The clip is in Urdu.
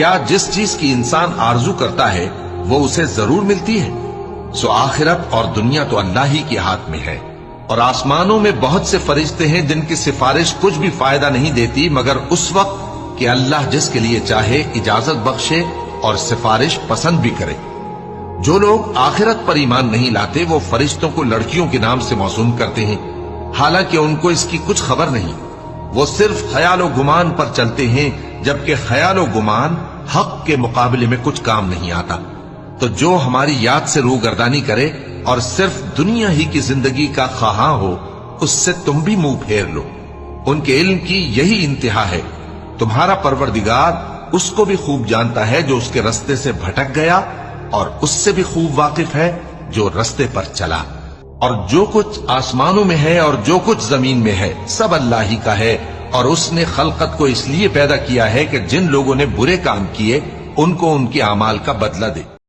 کیا جس چیز کی انسان آرزو کرتا ہے وہ اسے ضرور ملتی ہے؟ سو آخرت اور دنیا تو اللہ ہی کے ہاتھ میں ہے، اور آسمانوں میں بہت سے فرشتے ہیں جن کی سفارش کچھ بھی فائدہ نہیں دیتی مگر اس وقت کہ اللہ جس کے لیے چاہے اجازت بخشے اور سفارش پسند بھی کرے۔ جو لوگ آخرت پر ایمان نہیں لاتے وہ فرشتوں کو لڑکیوں کے نام سے موسوم کرتے ہیں، حالانکہ ان کو اس کی کچھ خبر نہیں۔ وہ صرف خیال و گمان پر چلتے ہیں، جبکہ خیال و گمان حق کے مقابلے میں کچھ کام نہیں آتا۔ تو جو ہماری یاد سے روگردانی کرے اور صرف دنیا ہی کی زندگی کا خواہاں ہو، اس سے تم بھی منہ پھیر لو۔ ان کے علم کی یہی انتہا ہے۔ تمہارا پروردگار اس کو بھی خوب جانتا ہے جو اس کے رستے سے بھٹک گیا، اور اس سے بھی خوب واقف ہے جو رستے پر چلا۔ اور جو کچھ آسمانوں میں ہے اور جو کچھ زمین میں ہے سب اللہ ہی کا ہے، اور اس نے خلقت کو اس لیے پیدا کیا ہے کہ جن لوگوں نے برے کام کیے ان کو ان کے اعمال کا بدلہ دے۔